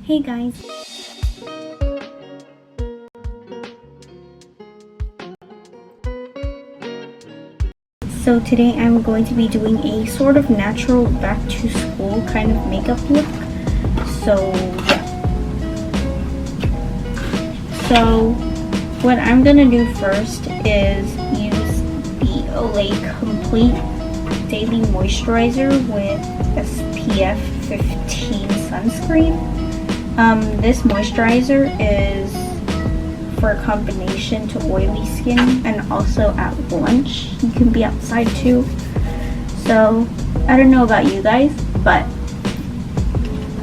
Hey guys! So today I'm going to be doing a sort of natural back to school kind of makeup look. So yeah. So what I'm gonna do first is use the Olay Complete Daily Moisturizer with SPF 15 sunscreen. This moisturizer is for a combination to oily skin and also at lunch. You can be outside too. So I don't know about you guys, but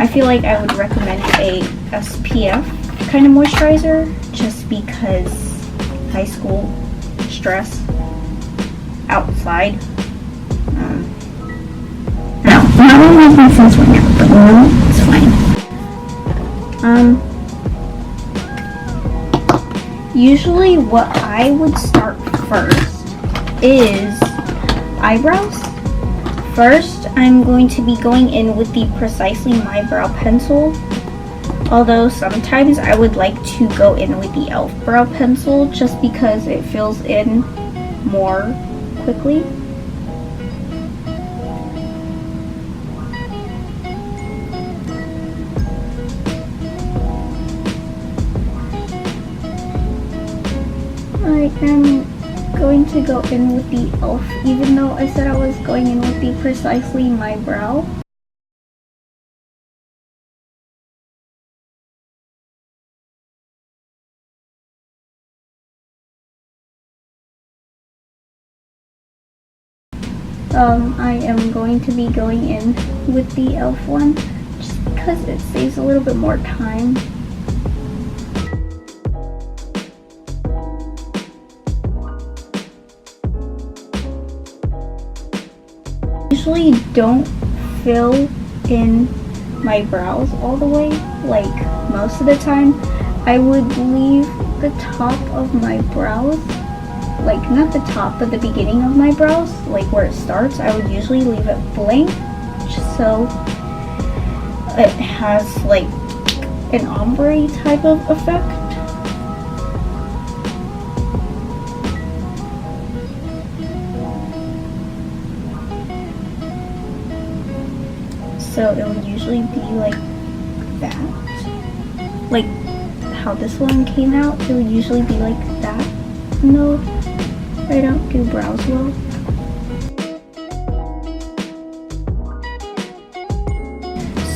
I feel like I would recommend a SPF kind of moisturizer just because high school stress outside. No, not really making sense right now, but no, it's fine. Usually what I would start first is eyebrows. First, I'm going to be going in with the Precisely My Brow Pencil. Although sometimes I would like to go in with the e.l.f. brow pencil just because it fills in more quickly. I am going to go in with the e.l.f. even though I said I was going in with the Precisely My Brow. I am going to be going in with the e.l.f. one just because it saves a little bit more time. Usually don't fill in my brows all the way, like most of the time. I would leave the top of my brows, like not the top but the beginning of my brows, like where it starts. I would usually leave it blank just so it has like an ombre type of effect. So it would usually be like that. Like how this one came out, it would usually be like that. No, I don't do brows well.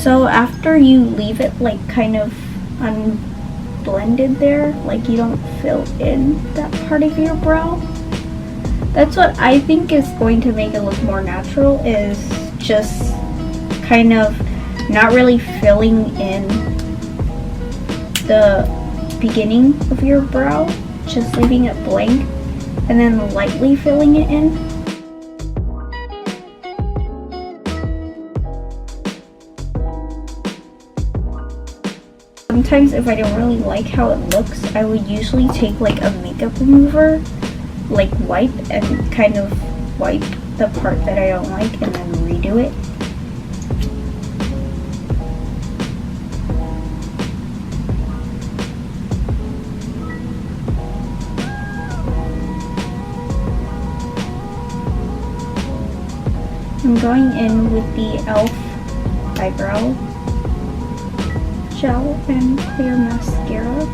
So after you leave it like kind of unblended there, like you don't fill in that part of your brow, that's what I think is going to make it look more natural, is just kind of not really filling in the beginning of your brow, just leaving it blank and then lightly filling it in. Sometimes if I don't really like how it looks, I would usually take like a makeup remover, like wipe and kind of wipe the part that I don't like and then redo it. I'm going in with the e.l.f. eyebrow gel and clear mascara.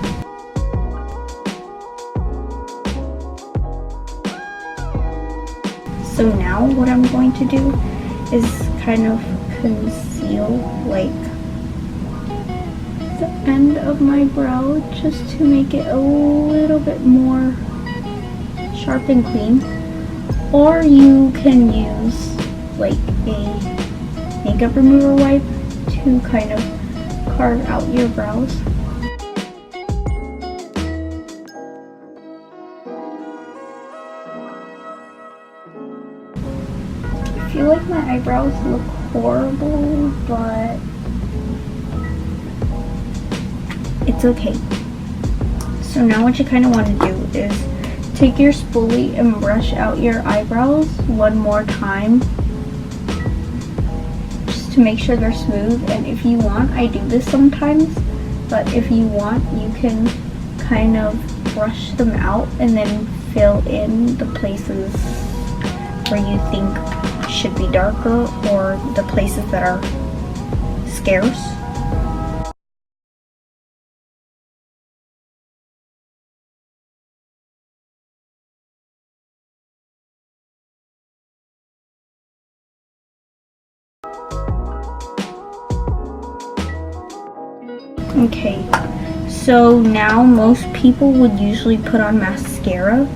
So now what I'm going to do is kind of conceal like the end of my brow just to make it a little bit more sharp and clean. Or you can use like a makeup remover wipe to kind of carve out your brows. I feel like my eyebrows look horrible, but it's okay. So now what you kind of want to do is take your spoolie and brush out your eyebrows one more time just to make sure they're smooth. And if you want, I do this sometimes, but if you want, you can kind of brush them out and then fill in the places where you think should be darker or the places that are scarce. Okay, so now most people would usually put on mascara,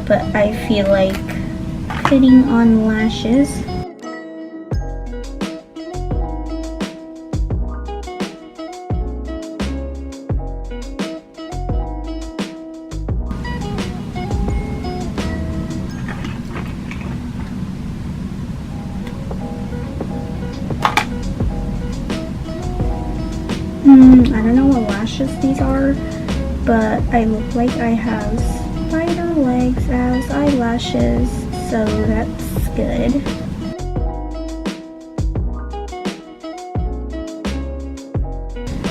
but I feel like putting on lashes. I don't know what lashes these are, but I look like I have spider legs as eyelashes, so that's good.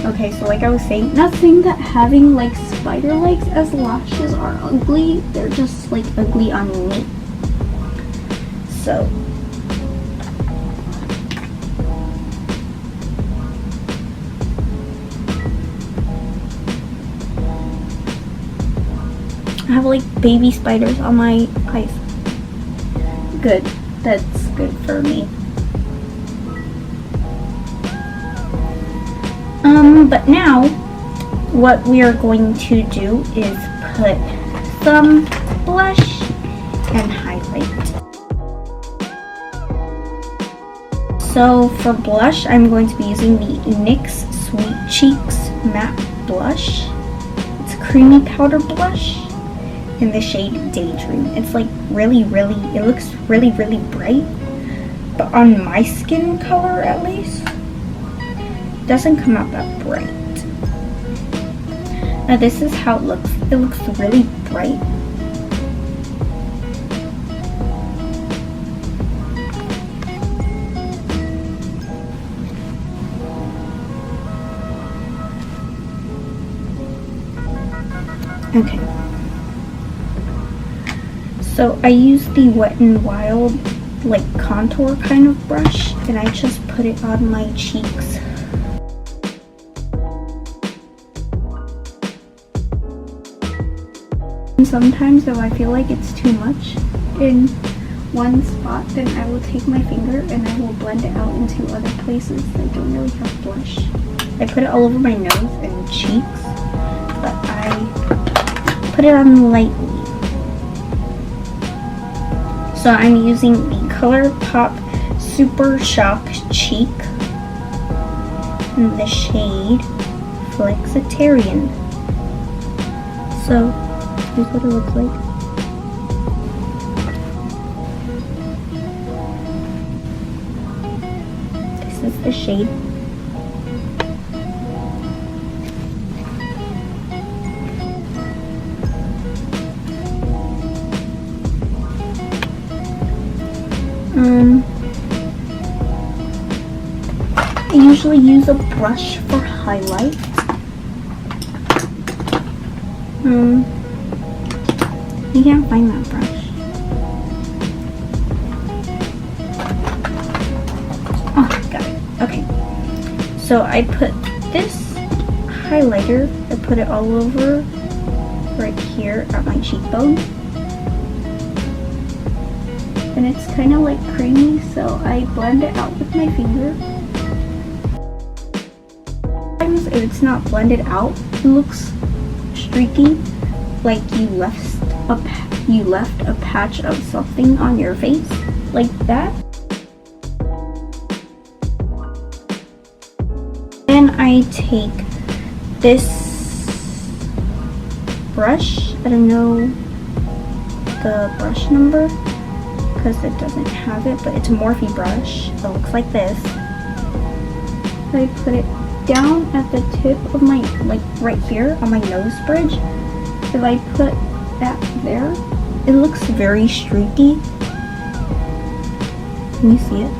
Okay, so like I was saying, not saying that having like spider legs as lashes are ugly, they're just like ugly on me. So I have like baby spiders on my eyes. Good. That's good for me. But now what we are going to do is put some blush and highlight. So for blush, I'm going to be using the NYX Sweet Cheeks Matte Blush. It's a creamy powder blush in the shade Daydream. It's like it looks really bright, but on my skin color at least, it doesn't come out that bright. Now this is how it looks. It looks really bright. Okay. So I use the Wet n Wild like contour kind of brush, and I just put it on my cheeks. And sometimes if I feel like it's too much in one spot, then I will take my finger and I will blend it out into other places that don't really have blush. I put it all over my nose and cheeks, but I put it on lightly. So I'm using the ColourPop Super Shock Cheek in the shade Flexitarian. So here's what it looks like. This is the shade. I usually use a brush for highlight. You can't find that brush. Oh, got it. Okay. So I put this highlighter, I put it all over right here at my cheekbone. And it's kind of like creamy, so I blend it out with my finger. Sometimes if it's not blended out, it looks streaky, like you left a patch of something on your face, like that. Then I take this brush, I don't know the brush number because it doesn't have it, but it's a Morphe brush. It looks like this. I put it down at the tip of my, like right here on my nose bridge. If I put that there, it looks very streaky. Can you see it?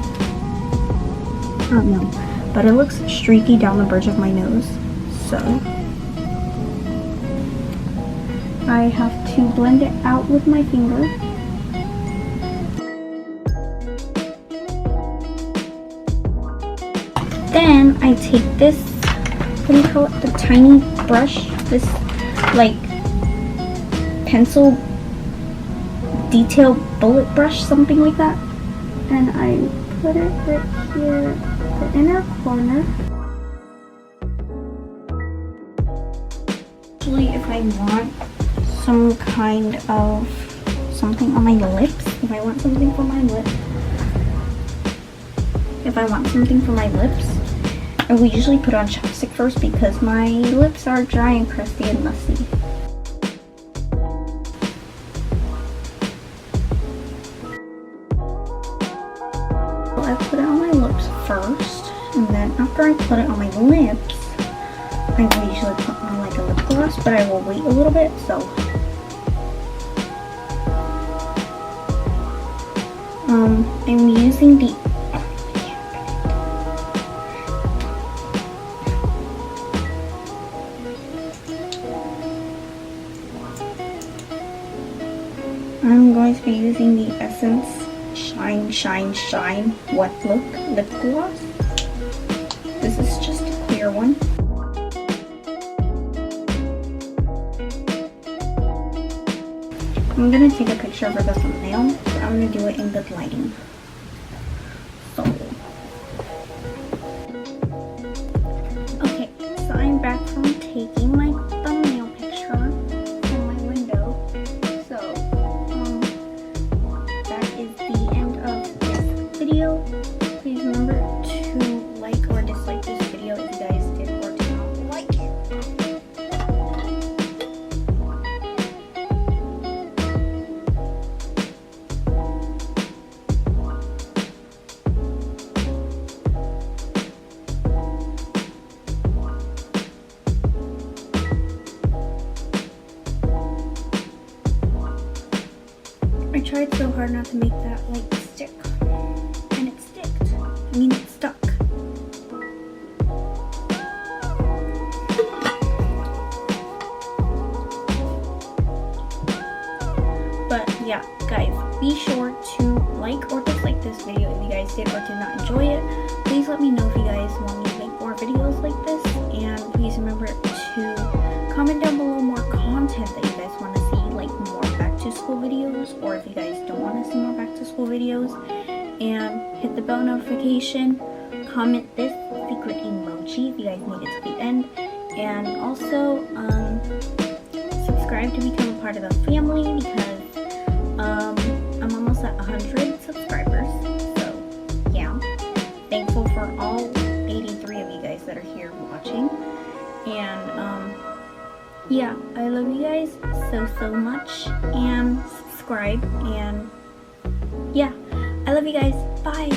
No, but it looks streaky down the bridge of my nose, so I have to blend it out with my finger. Then I take this, what do you call it, the tiny brush, this like pencil detail bullet brush, something like that, and I put it right here, the inner corner. Usually if I want some kind of something on my lips, if I want something for my lips, I will usually put on chapstick first because my lips are dry and crusty and musty. I put it on my lips first, and then after I put it on my lips, I will usually put on like a lip gloss, but I will wait a little bit, so I'm using the Essence Shine Shine Shine Wet Look lip gloss. This is just a clear one. I'm gonna take a picture for the thumbnail, so I'm gonna do it in good lighting. So, okay, so I'm back from taking my thumbnail picture from my window. So, that is the end of this video. Please remember to like or dislike this video if you guys did or did not like it. I tried so hard not to make that like stick, and it sticked. I mean, it stuck. But yeah, guys, be sure to like or dislike this video if you guys did or did not enjoy it. Please let me know if you guys want me to make more videos like this, and please remember to comment down below more content that you guys want to see, like more back to school videos, or if you guys don't want to see more back to school videos, and hit the bell notification, comment this secret emoji if you guys made it to the end, and also subscribe to become a part of the family because I'm almost at 100 subscribers. So yeah, thankful for all 83 of you guys that are here watching, and yeah, I love you guys so much, and subscribe, and yeah, I love you guys. Bye.